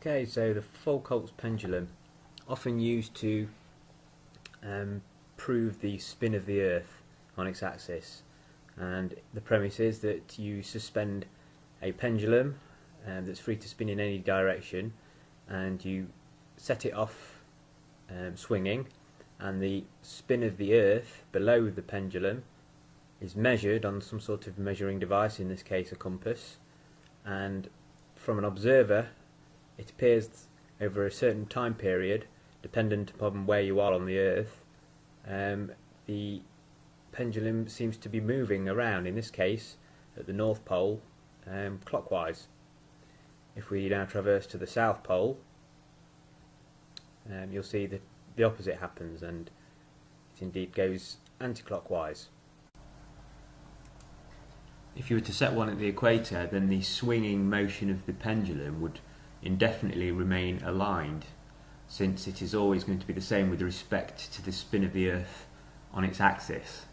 Okay, so the Foucaults pendulum, often used to prove the spin of the Earth on its axis, and the premise is that you suspend a pendulum that's free to spin in any direction, and you set it off swinging, and the spin of the Earth below the pendulum is measured on some sort of measuring device, in this case a compass, and from an observer it appears over a certain time period, dependent upon where you are on the Earth, the pendulum seems to be moving around, in this case at the North Pole, clockwise. If we now traverse to the South Pole, you'll see that the opposite happens, and it indeed goes anti-clockwise. If you were to set one at the equator, then the swinging motion of the pendulum would indefinitely remain aligned, since it is always going to be the same with respect to the spin of the Earth on its axis.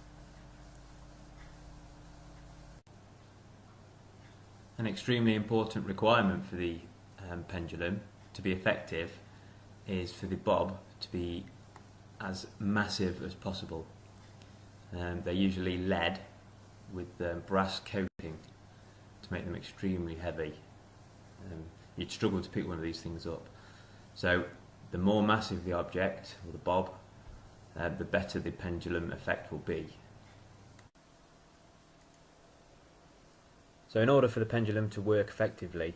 An extremely important requirement for the pendulum to be effective is for the bob to be as massive as possible. They're usually lead with brass coating to make them extremely heavy. You'd struggle to pick one of these things up. So the more massive the object, or the bob, the better the pendulum effect will be. So in order for the pendulum to work effectively,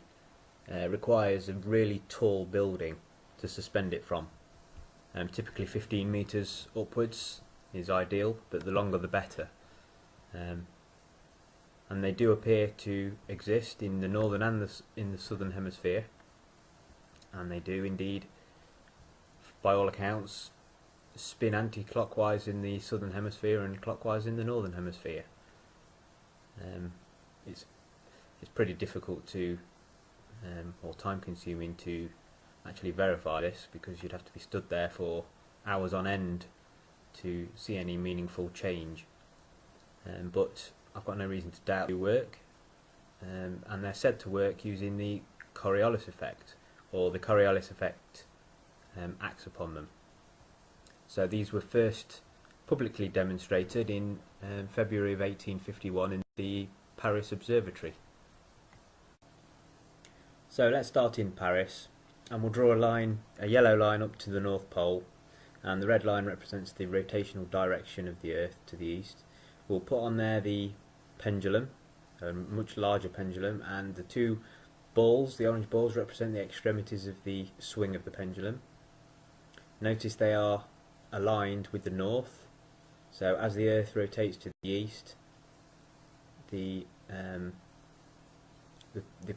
it requires a really tall building to suspend it from. Typically 15 metres upwards is ideal, but the longer the better. And they do appear to exist in the northern and in the southern hemisphere, and they do indeed, by all accounts, spin anti-clockwise in the southern hemisphere and clockwise in the northern hemisphere. It's pretty difficult to or time consuming to actually verify this, because you'd have to be stood there for hours on end to see any meaningful change, but I've got no reason to doubt they work, and they're said to work using the Coriolis effect, or the Coriolis effect acts upon them. So these were first publicly demonstrated in February of 1851 in the Paris Observatory. So let's start in Paris, and we'll draw a yellow line up to the North Pole, and the red line represents the rotational direction of the Earth to the east. We'll put on there the pendulum, a much larger pendulum, and the two balls, the orange balls, represent the extremities of the swing of the pendulum. Notice they are aligned with the north, so as the Earth rotates to the east, the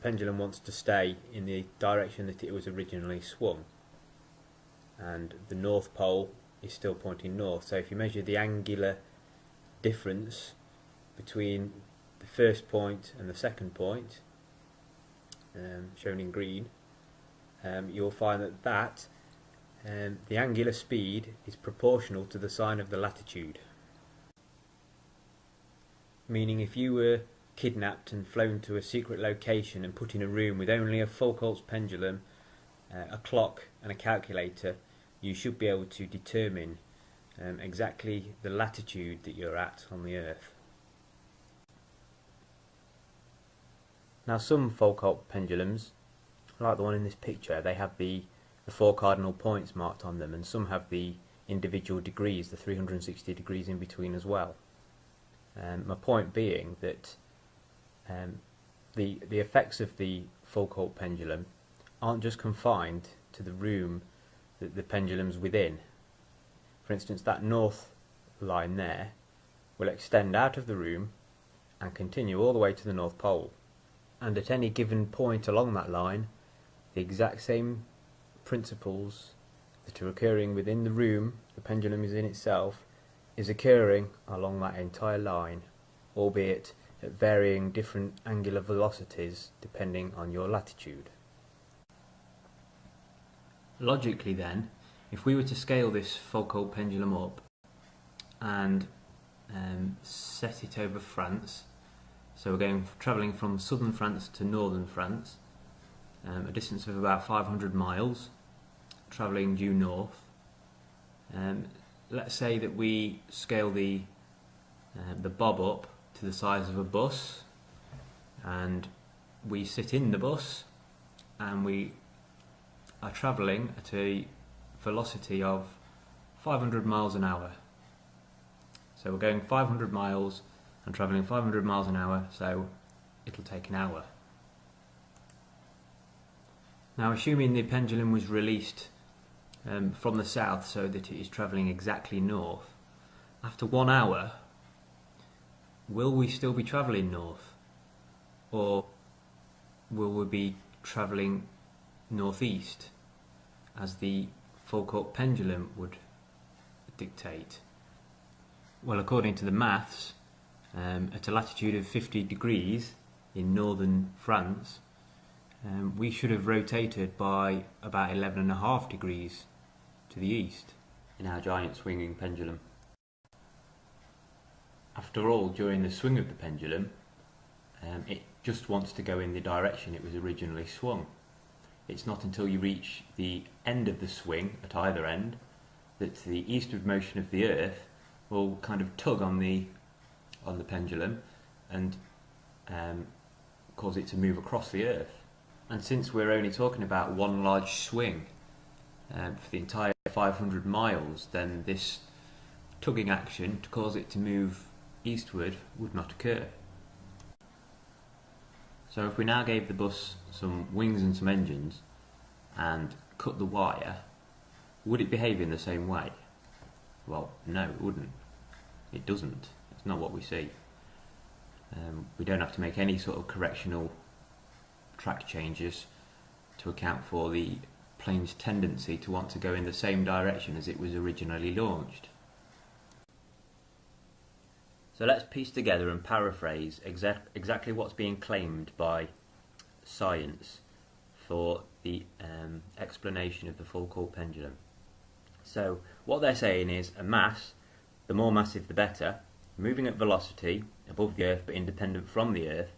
pendulum wants to stay in the direction that it was originally swung, and the North Pole is still pointing north. So if you measure the angular difference between the first point and the second point, shown in green, you'll find that the angular speed is proportional to the sign of the latitude. Meaning if you were kidnapped and flown to a secret location and put in a room with only a Foucaults pendulum, a clock and a calculator, you should be able to determine exactly the latitude that you're at on the Earth. Now some Foucault pendulums, like the one in this picture, they have the 4 cardinal points marked on them, and some have the individual degrees, the 360 degrees in between as well. My point being that the effects of the Foucault pendulum aren't just confined to the room that the pendulum's within. For instance, that north line there will extend out of the room and continue all the way to the North Pole, and at any given point along that line, the exact same principles that are occurring within the room the pendulum is in itself is occurring along that entire line, albeit at varying different angular velocities depending on your latitude. Logically then, if we were to scale this Foucault pendulum up and set it over France, so we're travelling from southern France to northern France, a distance of about 500 miles, travelling due north. Let's say that we scale the bob up to the size of a bus, and we sit in the bus, and we are travelling at a velocity of 500 miles an hour. So we're going 500 miles and travelling 500 miles an hour, so it'll take an hour. Now, assuming the pendulum was released from the south so that it is travelling exactly north, after 1 hour, will we still be travelling north? Or will we be travelling northeast, as the Foucaults Pendulum would dictate? Well, according to the maths, at a latitude of 50 degrees in northern France, we should have rotated by about 11.5 degrees to the east in our giant swinging pendulum. After all, during the swing of the pendulum, it just wants to go in the direction it was originally swung. It's not until you reach the end of the swing at either end that the eastward motion of the Earth will kind of tug on the pendulum and cause it to move across the Earth. And since we're only talking about one large swing for the entire 500 miles, then this tugging action to cause it to move eastward would not occur. So if we now gave the bus some wings and some engines and cut the wire, would it behave in the same way? Well, no, it wouldn't. It doesn't. It's not what we see. We don't have to make any sort of correctional track changes to account for the plane's tendency to want to go in the same direction as it was originally launched. So let's piece together and paraphrase exactly what's being claimed by science for the explanation of the Foucaults pendulum. So what they're saying is a mass, the more massive the better, moving at velocity above the Earth but independent from the Earth,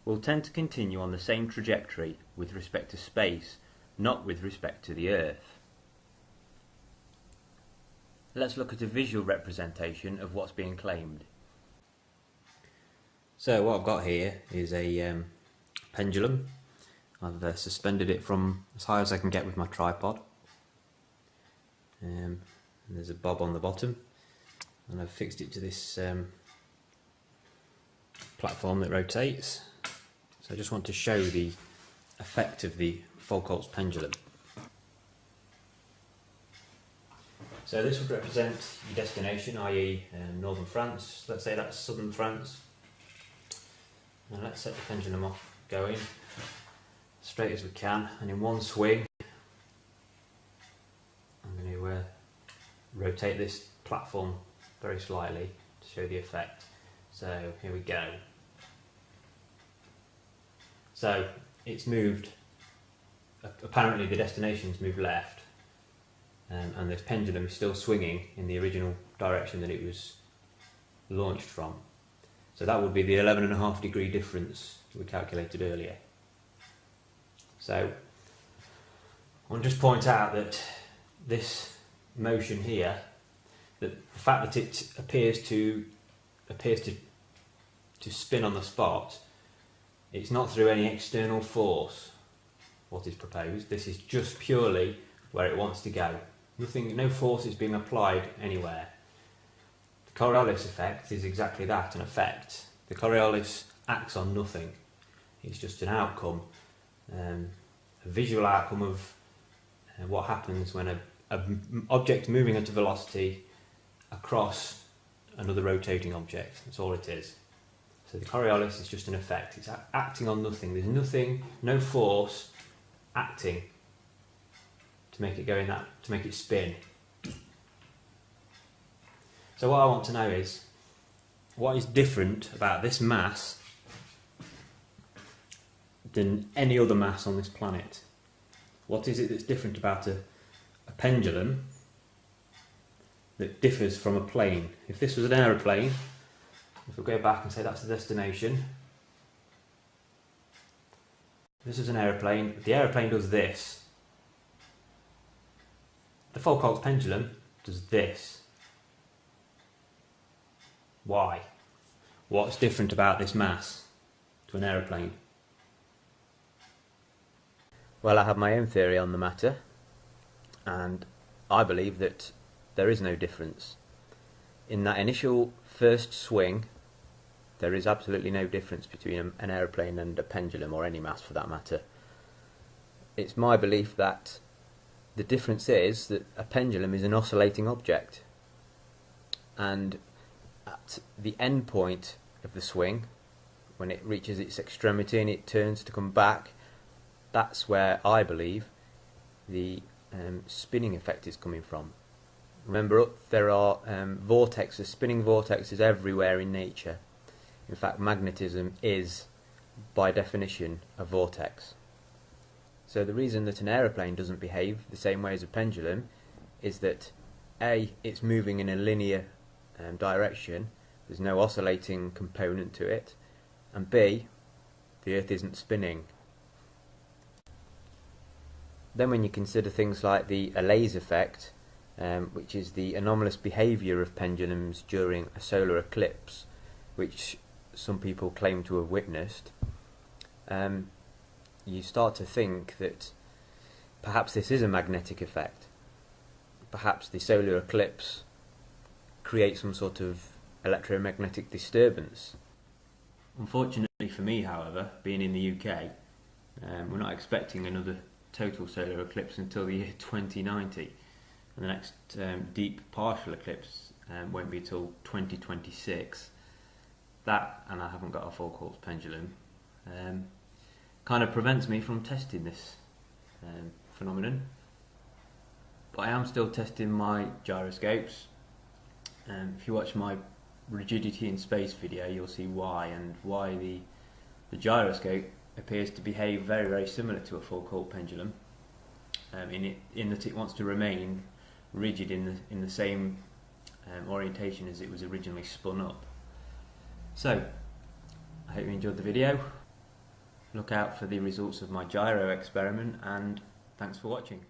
will tend to continue on the same trajectory with respect to space, not with respect to the Earth. Let's look at a visual representation of what's being claimed. So what I've got here is a pendulum. I've suspended it from as high as I can get with my tripod. And there's a bob on the bottom, and I've fixed it to this platform that rotates. So I just want to show the effect of the Foucaults pendulum. So this would represent your destination, i.e. northern France. Let's say that's southern France. And let's set the pendulum off going straight as we can, and in one swing I'm going to rotate this platform very slightly to show the effect. So here we go. So it's moved, apparently the destination's moved left, and this pendulum is still swinging in the original direction that it was launched from. So that would be the 11.5 degree difference we calculated earlier. So I want to just point out that this motion here, that the fact that it appears to spin on the spot, it's not through any external force what is proposed. This is just purely where it wants to go. No force is being applied anywhere. The Coriolis effect is exactly that, an effect. The Coriolis acts on nothing. It's just an outcome, a visual outcome of what happens when an object moving at a velocity across another rotating object. That's all it is. So the Coriolis is just an effect. It's acting on nothing. There's nothing, no force acting to make it go in that, to make it spin. So what I want to know is, what is different about this mass than any other mass on this planet? What is it that's different about a pendulum that differs from a plane? If this was an aeroplane, if we go back and say that's the destination, This is an aeroplane. The aeroplane does this. The Foucaults pendulum does this. Why? What's different about this mass to an aeroplane? Well, I have my own theory on the matter, and I believe that there is no difference. In that initial first swing, there is absolutely no difference between an aeroplane and a pendulum, or any mass for that matter. It's my belief that the difference is that a pendulum is an oscillating object, and at the end point of the swing, when it reaches its extremity and it turns to come back, that's where I believe the spinning effect is coming from. Remember, there are vortexes, spinning vortexes everywhere in nature. In fact, magnetism is, by definition, a vortex. So the reason that an aeroplane doesn't behave the same way as a pendulum is that A, it's moving in a linear direction, there's no oscillating component to it, and B, the Earth isn't spinning. Then when you consider things like the Allais effect, which is the anomalous behaviour of pendulums during a solar eclipse, which some people claim to have witnessed, you start to think that perhaps this is a magnetic effect. Perhaps the solar eclipse creates some sort of electromagnetic disturbance. Unfortunately for me, however, being in the UK, we're not expecting another total solar eclipse until the year 2090, and the next deep partial eclipse won't be till 2026. That, and I haven't got a Foucaults pendulum, kind of prevents me from testing this phenomenon. But I am still testing my gyroscopes. If you watch my rigidity in space video, you'll see why, and why the gyroscope appears to behave very, very similar to a Foucault pendulum, in that it wants to remain rigid in the same orientation as it was originally spun up. So, I hope you enjoyed the video. Look out for the results of my gyro experiment, and thanks for watching.